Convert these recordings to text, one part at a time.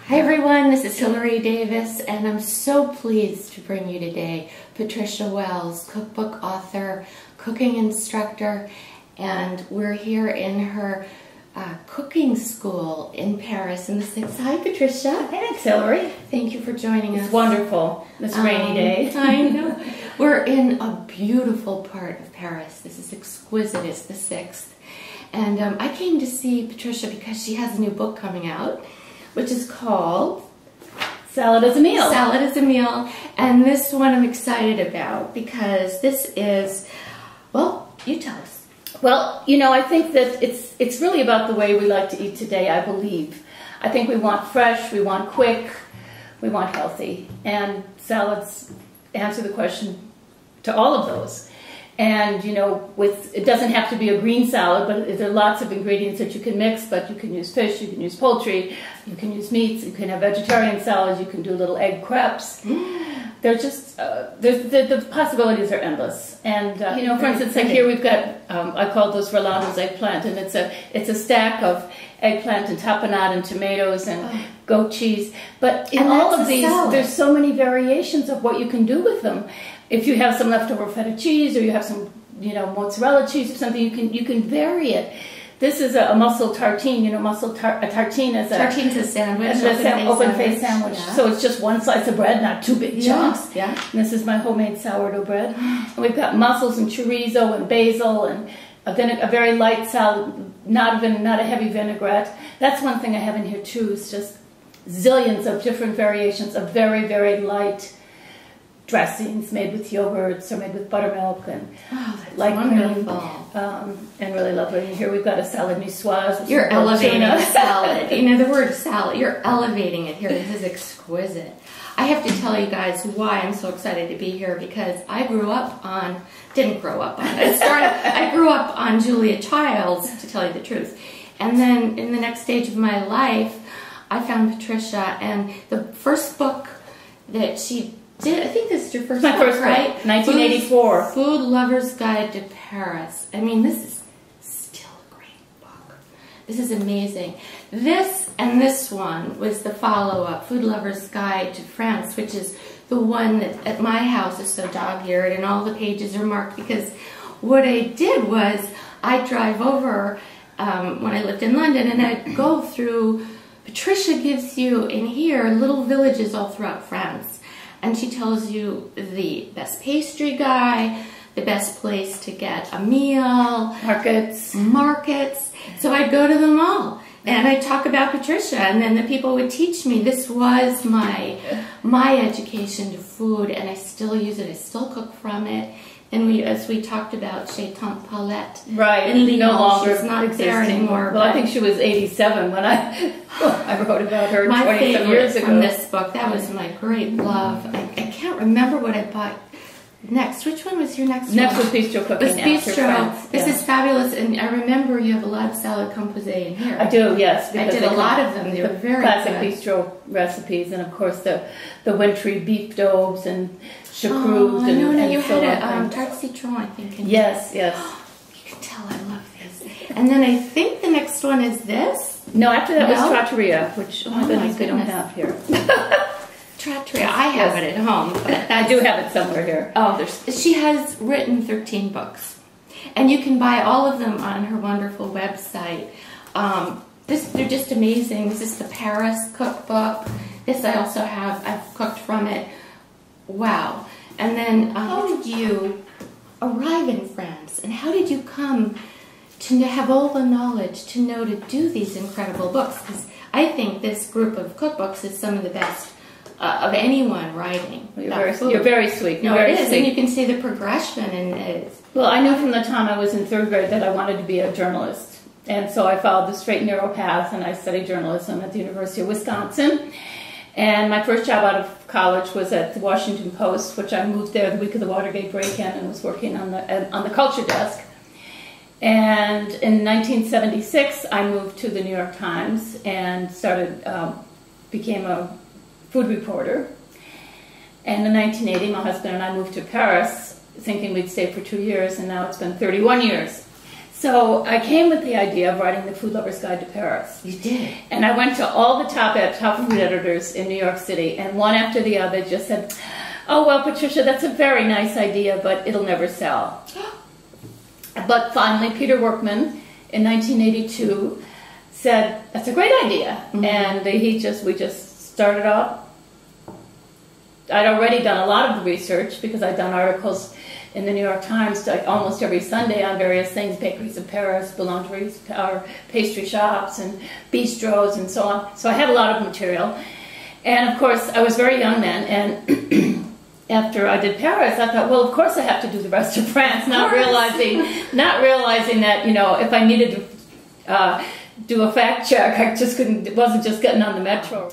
Hi everyone, this is Hilary Davis, and I'm so pleased to bring you today Patricia Wells, cookbook author, cooking instructor, and we're here in her cooking school in Paris in the 6th. Hi Patricia. Thanks Hilary. Thank you for joining us. It's wonderful, this rainy day. I know. We're in a beautiful part of Paris. This is exquisite. It's the 6th. And I came to see Patricia because she has a new book coming out, which is called Salad as a Meal. Salad as a Meal. And this one I'm excited about because this is, well, you tell us. Well, you know, I think that it's really about the way we like to eat today, I believe. I think we want fresh, we want quick, we want healthy. And salads answer the question to all of those. And, you know, it doesn't have to be a green salad, but there are lots of ingredients that you can mix, but you can use fish, you can use poultry, you can use meats, you can have vegetarian salads, you can do little egg crepes. They're just, the possibilities are endless. And, you know, for instance, like here we've got, I call those Rolando's eggplant, and it's a stack of eggplant and tapenade and tomatoes and goat cheese. But in all of these, there's so many variations of what you can do with them. If you have some leftover feta cheese, or you have some, you know, mozzarella cheese or something, you can vary it. This is a mussel tartine. You know, a tartine is tartine's a sandwich, open face sandwich. Yeah. So it's just one slice of bread, not two big chunks. Yeah. And this is my homemade sourdough bread. And we've got mussels and chorizo and basil and a very light salad, not a heavy vinaigrette. That's one thing I have in here too. Is just zillions of different variations of very, very light dressings made with yogurts or made with buttermilk and light cream, and really lovely. And here we've got a salad niçoise. You're elevating the salad. You know the word salad. You're elevating it here. This is exquisite. I have to tell you guys why I'm so excited to be here because I grew up on, I grew up on Julia Child's, to tell you the truth. And then in the next stage of my life, I found Patricia, and the first book that she did, I think this is your first book, first right? Book, 1984. Food Lover's Guide to Paris. I mean, this is still a great book. This is amazing. This and this one was the follow-up, Food Lover's Guide to France, which is the one that at my house is so dog-eared and all the pages are marked because what I did was I'd drive over when I lived in London and I'd go through, Patricia gives you in here little villages all throughout France. And she tells you the best pastry guy, the best place to get a meal. Markets. So I'd go to them all. And I'd talk about Patricia. And then the people would teach me. This was my education to food. And I still use it. I still cook from it. And as we talked about, Chez Tante Paulette. Right. In Lyon, no longer she's not there anymore. Well, I think she was 87 when I wrote about her 27 years ago. From this book, that was my great love. I can't remember what I bought next. Which one was your next one? Next was Bistro Cooking. Bistro. This is fabulous. And I remember you have a lot of salad composé in here. I do, yes. I did a lot of them. They were very classic good. bistro recipes. And of course the wintry beef daubes and choucroute. And you had a tarte citron, I think. Yes. You can tell I love this. And then I think the next one is this. No, after that was trattoria, which oh my goodness, we don't have here. Trattoria, I have it at home. But I do have it somewhere here. Oh, she has written 13 books. And you can buy all of them on her wonderful website. They're just amazing. This is the Paris cookbook. This I also have. I've cooked from it. Wow. And then how did you arrive in France? And how did you come to have all the knowledge to know to do these incredible books? Because I think this group of cookbooks is some of the best of anyone writing. Well, you're very sweet. No, it is. And you can see the progression. Well, I knew from the time I was in 3rd grade that I wanted to be a journalist. And so I followed the straight and narrow path, and I studied journalism at the University of Wisconsin. And my first job out of college was at the Washington Post, which I moved there the week of the Watergate break-in and was working on the culture desk. And in 1976, I moved to the New York Times and became a food reporter. And in 1980, my husband and I moved to Paris, thinking we'd stay for 2 years, and now it's been 31 years So I came with the idea of writing the Food Lover's Guide to Paris. You did. And I went to all the top food editors in New York City, and one after the other just said, "Oh, well, Patricia, that's a very nice idea, but it'll never sell." But finally, Peter Workman in 1982 said, "That's a great idea." And we just started off. I'd already done a lot of the research because I'd done articles in the New York Times almost every Sunday on various things, bakeries of Paris, boulangeries, or pastry shops, and bistros, and so on. So I had a lot of material. And of course, I was very young then, and after I did Paris, I thought, well, of course I have to do the rest of France, not realizing that, you know, if I needed to do a fact check, I just couldn't, it wasn't just getting on the metro.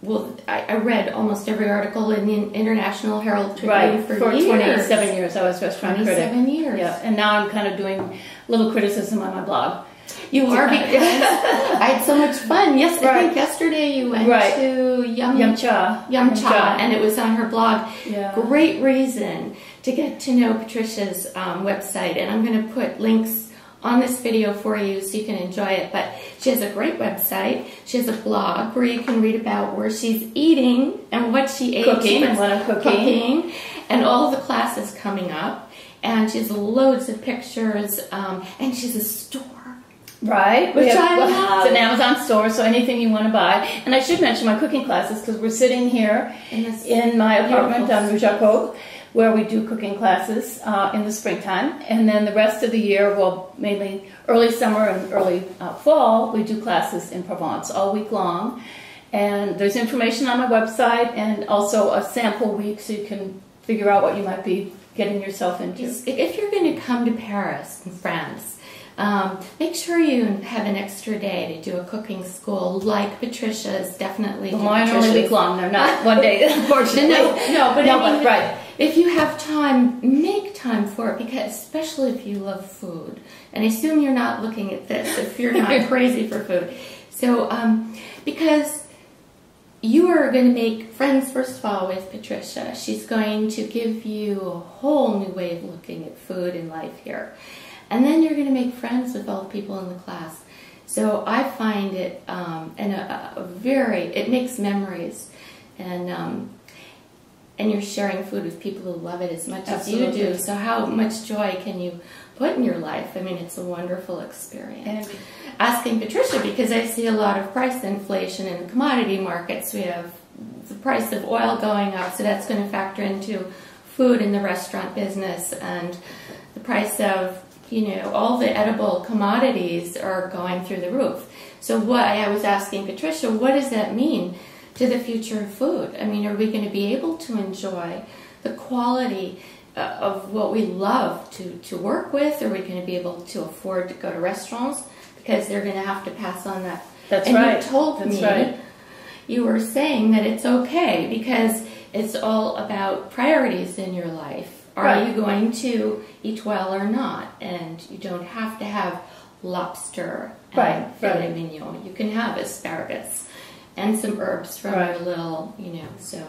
Well, I read almost every article in the International Herald Tribune for years. 27 years I was restaurant critic. 27 years. Yeah, and now I'm kind of doing a little criticism on my blog. You are, because I had so much fun. Yes, I think yesterday you went to Yum Cha, and it was on her blog. Yeah. Great reason to get to know Patricia's website, and I'm going to put links on this video for you so you can enjoy it. But she has a great website. She has a blog where you can read about where she's eating and what she ate, cooking and what I'm cooking, and all the classes coming up. And she has loads of pictures, and she has a store. Right, which I love. It's an Amazon store, so anything you want to buy. And I should mention my cooking classes because we're sitting here in my apartment on Rue Jacob, where we do cooking classes in the springtime. And then the rest of the year, well, mainly early summer and early fall, we do classes in Provence all week long. And there's information on my website and also a sample week so you can figure out what you might be getting yourself into. If you're going to come to Paris in France, make sure you have an extra day to do a cooking school like Patricia's definitely. Well, mine are only week long. They're not one day, unfortunately. But if you have time, make time for it, because especially if you love food. And I assume you're not looking at this if you're not crazy for food. So, because you are going to make friends, first of all, with Patricia. She's going to give you a whole new way of looking at food and life here. And then you're going to make friends with all the people in the class. So I find it it makes memories, and you're sharing food with people who love it as much as you do. So how much joy can you put in your life? I mean, it's a wonderful experience. And asking Patricia, because I see a lot of price inflation in the commodity markets. We have the price of oil going up, so that's going to factor into food in the restaurant business, and the price of, you know, all the edible commodities are going through the roof. So what I was asking Patricia, what does that mean to the future of food? I mean, are we going to be able to enjoy the quality of what we love to work with? Are we going to be able to afford to go to restaurants? Because they're going to have to pass on that. That's and right. You told me, you were saying that it's okay because it's all about priorities in your life. Are you going to eat well or not? And you don't have to have lobster and filet mignon. You can have asparagus and some herbs from your little, you know, so.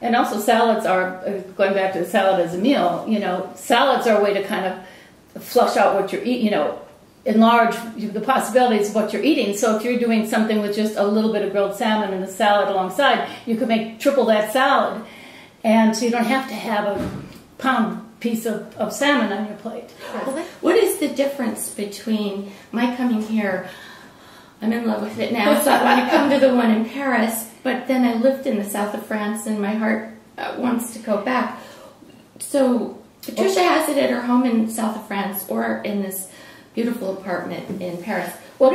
And also salads are, going back to the salad as a meal, you know, salads are a way to kind of flush out what you're eating, you know, enlarge the possibilities of what you're eating. So if you're doing something with just a little bit of grilled salmon and a salad alongside, you could make triple that salad. And so you don't have to have a pound piece of salmon on your plate. What is the difference between my coming here? I'm in love with it now, so I want to come to the one in Paris, but then I lived in the south of France and my heart wants to go back. So Patricia has it at her home in south of France or in this beautiful apartment in Paris. Well,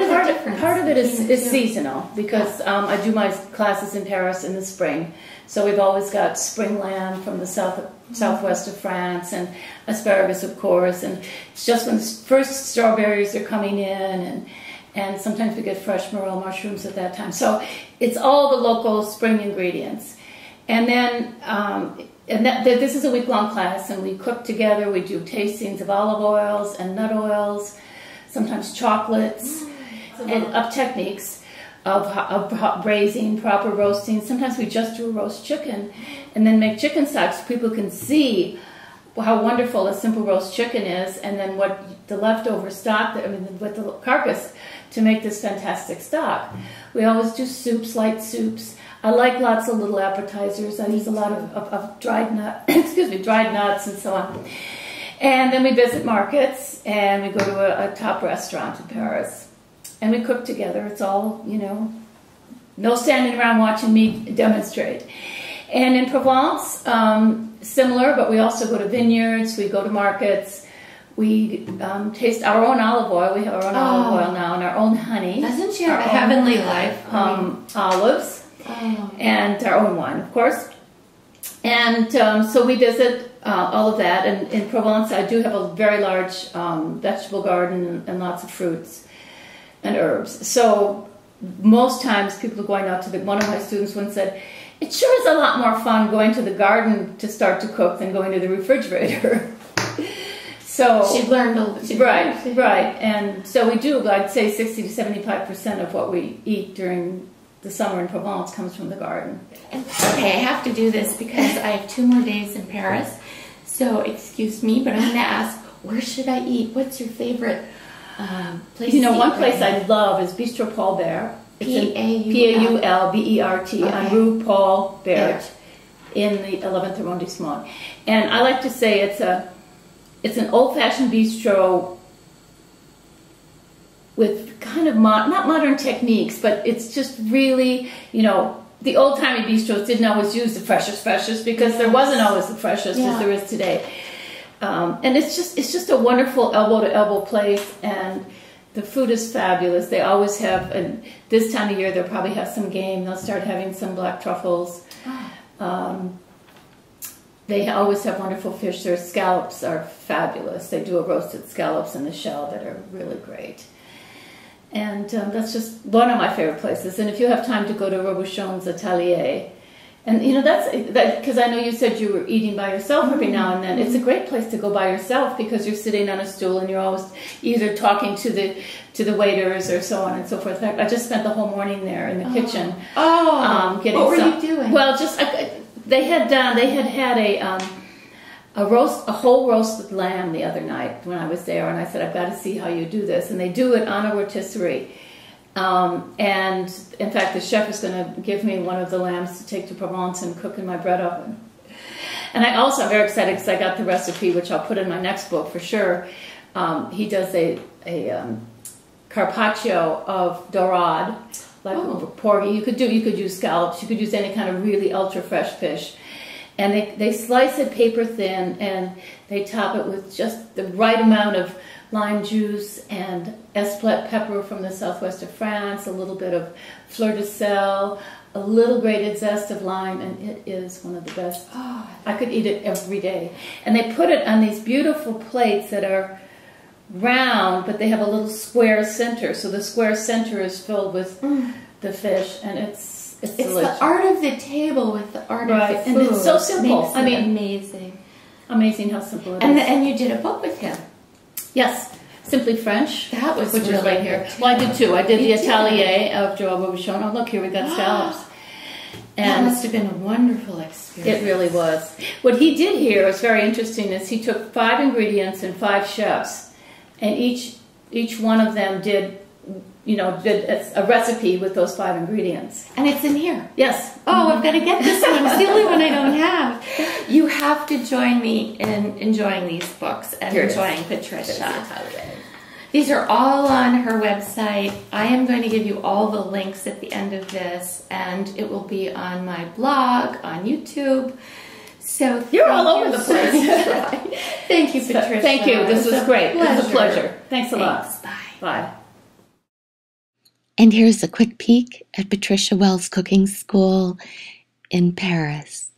part of it is seasonal because I do my classes in Paris in the spring. So we've always got spring lamb from the southwest of France and asparagus, of course. And it's just when the first strawberries are coming in, and sometimes we get fresh morel mushrooms at that time. So it's all the local spring ingredients. And then this is a week-long class, and we cook together. We do tastings of olive oils and nut oils, sometimes chocolates, and of techniques of braising, proper roasting. Sometimes we just do a roast chicken and then make chicken stocks so people can see how wonderful a simple roast chicken is, and then what the leftover stock, with the carcass, to make this fantastic stock. We always do soups, light soups. I like lots of little appetizers. I use a lot of dried dried nuts and so on. And then we visit markets, and we go to a top restaurant in Paris, and we cook together. It's all, no standing around watching me demonstrate. And in Provence, similar, but we also go to vineyards, we go to markets, we taste our own olive oil. We have our own olive oil now, and our own honey. Doesn't she have a heavenly life? Olives, and our own wine, of course. And so we visit all of that. And in Provence, I do have a very large vegetable garden and lots of fruits and herbs. So most times people are going out to one of my students once said, it sure is a lot more fun going to the garden to start to cook than going to the refrigerator. So she learned right. And so we do, I'd say 60 to 75% of what we eat during the summer in Provence comes from the garden. Okay, I have to do this because I have 2 more days in Paris. So excuse me, but I'm going to ask, where should I eat? What's your favorite place to eat? One place I love is Bistro Paul Bert. Paulbert on Rue Paul Bert in the 11th arrondissement. And I like to say it's an old-fashioned bistro with kind of not modern techniques, but it's just really, the old-timey bistros didn't always use the freshest because there wasn't always the freshest as there is today. And it's just a wonderful elbow-to-elbow place, and the food is fabulous. They always have, and this time of year they'll probably have some game. They'll start having some black truffles. They always have wonderful fish. Their scallops are fabulous. They do a roasted scallops in the shell that are really great. And that's just one of my favorite places. And if you have time to go to Robuchon's Atelier, and that's because I know you said you were eating by yourself every now and then. It's a great place to go by yourself because you're sitting on a stool and you're always either talking to the waiters or so on and so forth. I just spent the whole morning there in the kitchen. What were you doing? Well, they had a whole roasted lamb the other night when I was there, and I said, I've got to see how you do this. And they do it on a rotisserie. And in fact, the chef is going to give me one of the lambs to take to Provence and cook in my bread oven. And I'm very excited because I got the recipe, which I'll put in my next book for sure. He does a carpaccio of dorade, like porgy. You could use scallops. You could use any kind of really ultra fresh fish. And they slice it paper thin, and they top it with just the right amount of lime juice and espelette pepper from the southwest of France, a little bit of fleur de sel, a little grated zest of lime, and it is one of the best. I could eat it every day. And they put it on these beautiful plates that are round, but they have a little square center. So the square center is filled with the fish, and it's delicious. The art of the table with the art of the food. And it's so simple. Amazing. Amazing how simple it is. And you did a book with him. Yes, Simply French. That was which really is right here. Well, I did two. I did the Atelier of Joël Robuchon. Oh, look, here we got scallops. And that must have been a wonderful experience. It really was. What he did here was very interesting. Is he took 5 ingredients and 5 chefs, and each one of them did a recipe with those 5 ingredients. And it's in here. Yes. Oh, I've got to get this one. It's the only one I don't have. You have to join me in enjoying these books and enjoying Patricia. These are all on her website. I am going to give you all the links at the end of this, and it will be on my blog, on YouTube. So you're all over the place. Thank you, Patricia. Thank you. This was great. It was a pleasure. Thanks a lot. Bye. Bye. And here's a quick peek at Patricia Wells Cooking School in Paris.